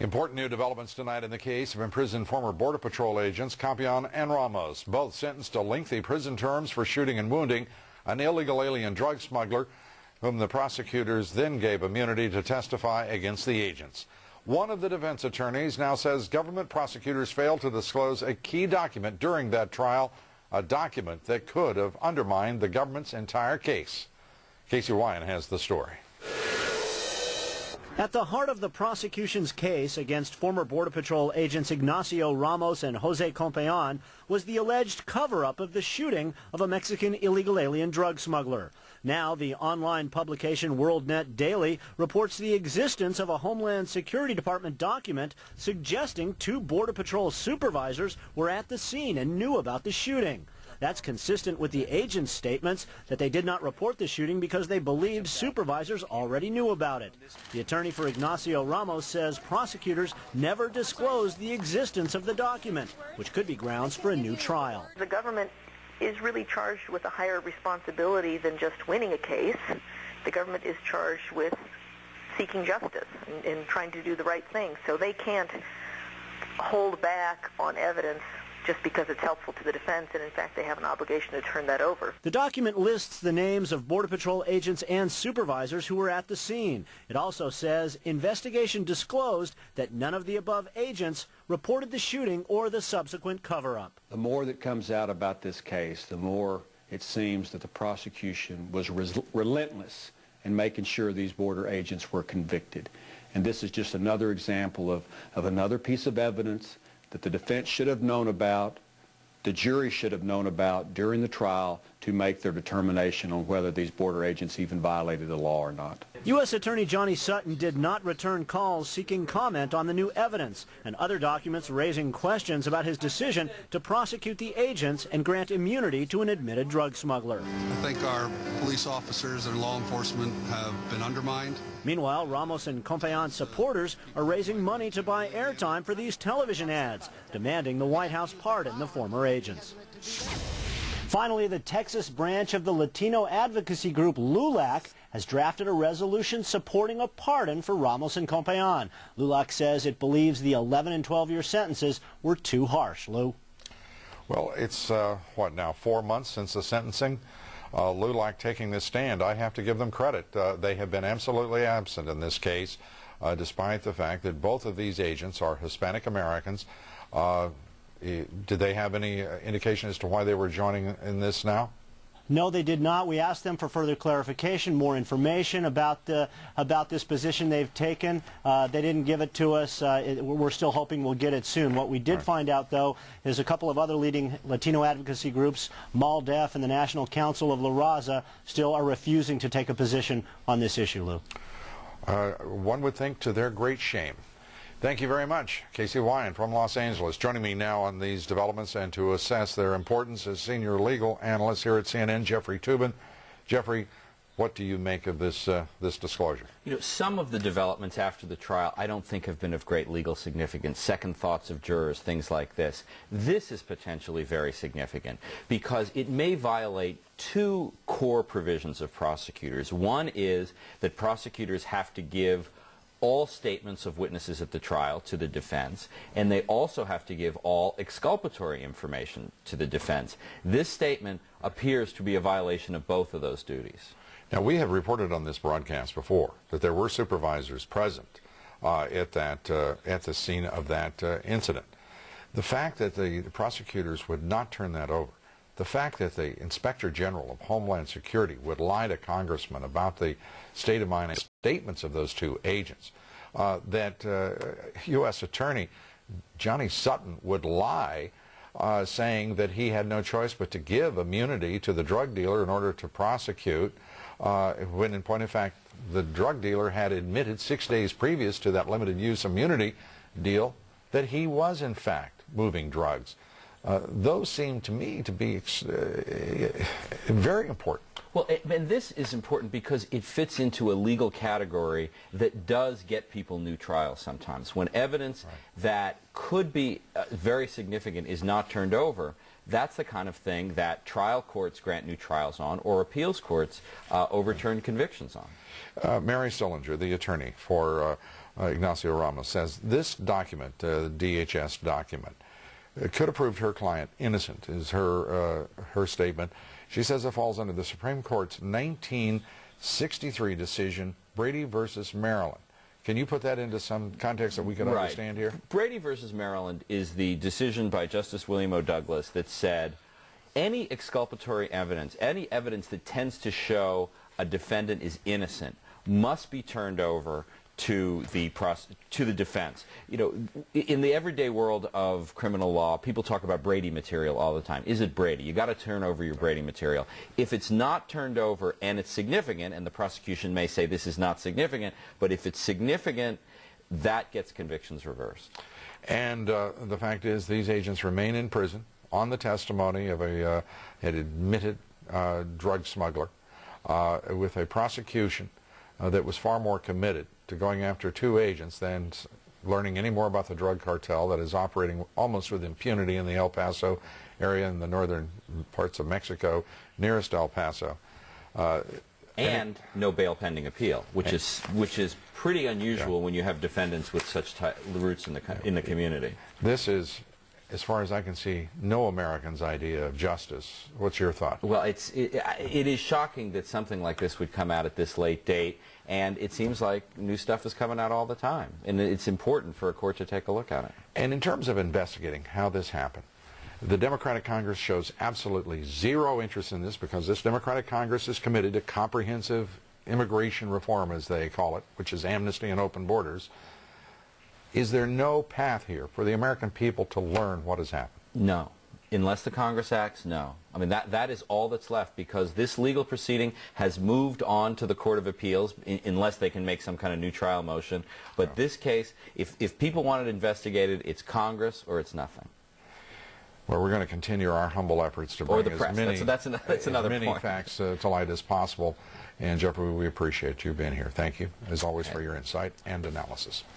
Important new developments tonight in the case of imprisoned former Border Patrol agents Compean and Ramos, both sentenced to lengthy prison terms for shooting and wounding an illegal alien drug smuggler whom the prosecutors then gave immunity to testify against the agents. One of the defense attorneys now says government prosecutors failed to disclose a key document during that trial, a document that could have undermined the government's entire case. Casey Ryan has the story. At the heart of the prosecution's case against former Border Patrol agents Ignacio Ramos and Jose Compean was the alleged cover-up of the shooting of a Mexican illegal alien drug smuggler. Now, the online publication WorldNet Daily reports the existence of a Homeland Security Department document suggesting two Border Patrol supervisors were at the scene and knew about the shooting. That's consistent with the agents' statements that they did not report the shooting because they believed supervisors already knew about it. The attorney for Ignacio Ramos says prosecutors never disclosed the existence of the document, which could be grounds for a new trial. The government is really charged with a higher responsibility than just winning a case. The government is charged with seeking justice and trying to do the right thing, so they can't hold back on evidence just because it's helpful to the defense, and in fact they have an obligation to turn that over. The document lists the names of Border Patrol agents and supervisors who were at the scene. It also says investigation disclosed that none of the above agents reported the shooting or the subsequent cover-up. The more that comes out about this case, the more it seems that the prosecution was relentless in making sure these border agents were convicted. And this is just another example of another piece of evidence that the defense should have known about, the jury should have known about during the trial to make their determination on whether these border agents even violated the law or not. US Attorney Johnny Sutton did not return calls seeking comment on the new evidence and other documents raising questions about his decision to prosecute the agents and grant immunity to an admitted drug smuggler. I think our police officers and law enforcement have been undermined. Meanwhile, Ramos and Compean supporters are raising money to buy airtime for these television ads, demanding the White House pardon the former agents. Finally, the Texas branch of the Latino advocacy group LULAC has drafted a resolution supporting a pardon for Ramos and Compean. LULAC says it believes the 11 and 12-year sentences were too harsh. Lou? Well, it's, what now, 4 months since the sentencing? LULAC taking this stand, I have to give them credit. They have been absolutely absent in this case, despite the fact that both of these agents are Hispanic Americans. Did they have any indication as to why they were joining in this now? No, they did not. We asked them for further clarification, more information about this position they've taken. They didn't give it to us. We're still hoping we'll get it soon. What we did find out, though, is a couple of other leading Latino advocacy groups, MALDEF and the National Council of La Raza, still are refusing to take a position on this issue, Lou. One would think to their great shame. Thank you very much. Casey Ryan from Los Angeles joining me now on these developments and to assess their importance as senior legal analyst here at CNN, Jeffrey Toobin. Jeffrey, what do you make of this disclosure? You know, some of the developments after the trial I don't think have been of great legal significance. Second thoughts of jurors, things like this. This is potentially very significant because it may violate two core provisions of prosecutors. One is that prosecutors have to give all statements of witnesses at the trial to the defense, and they also have to give all exculpatory information to the defense. This statement appears to be a violation of both of those duties. Now, we have reported on this broadcast before that there were supervisors present at the scene of that incident. The fact that the prosecutors would not turn that over, the fact that the Inspector General of Homeland Security would lie to congressmen about the state of mind and statements of those two agents, that U.S. Attorney Johnny Sutton would lie saying that he had no choice but to give immunity to the drug dealer in order to prosecute, when in point of fact the drug dealer had admitted 6 days previous to that limited use immunity deal that he was in fact moving drugs. Those seem to me to be very important. Well, and this is important because it fits into a legal category that does get people new trials sometimes. When evidence that could be very significant is not turned over, that's the kind of thing that trial courts grant new trials on or appeals courts overturn convictions on. Mary Sillinger, the attorney for Ignacio Ramos, says this document, the DHS document, could have proved her client innocent, is her statement. She says it falls under the Supreme Court's 1963 decision, Brady versus Maryland. Can you put that into some context that we can understand here? Brady versus Maryland is the decision by Justice William O. Douglas that said any exculpatory evidence, any evidence that tends to show a defendant is innocent, must be turned over to the defense. You know, in the everyday world of criminal law, people talk about Brady material all the time. Is it Brady? You got to turn over your Brady material. If it's not turned over and it's significant, and the prosecution may say this is not significant, but if it's significant, that gets convictions reversed. And the fact is, these agents remain in prison on the testimony of an admitted drug smuggler with a prosecution that was far more committed to going after two agents than learning any more about the drug cartel that is operating almost with impunity in the El Paso area in the northern parts of Mexico, nearest El Paso. And no bail pending appeal, which is pretty unusual when you have defendants with such roots in the community. This is, as far as I can see, no American's idea of justice. What's your thought? Well, it is shocking that something like this would come out at this late date, and it seems like new stuff is coming out all the time, and it's important for a court to take a look at it. And in terms of investigating how this happened, the Democratic Congress shows absolutely zero interest in this because this Democratic Congress is committed to comprehensive immigration reform, as they call it, which is amnesty and open borders. Is there no path here for the American people to learn what has happened? No. Unless the Congress acts, no. I mean, that is all that's left, because this legal proceeding has moved on to the Court of Appeals, unless they can make some kind of new trial motion. But this case, if people want it investigated, it's Congress or it's nothing. Well, we're going to continue our humble efforts to bring as many facts to light as possible. And Jeffrey, we appreciate you being here. Thank you, as always, for your insight and analysis.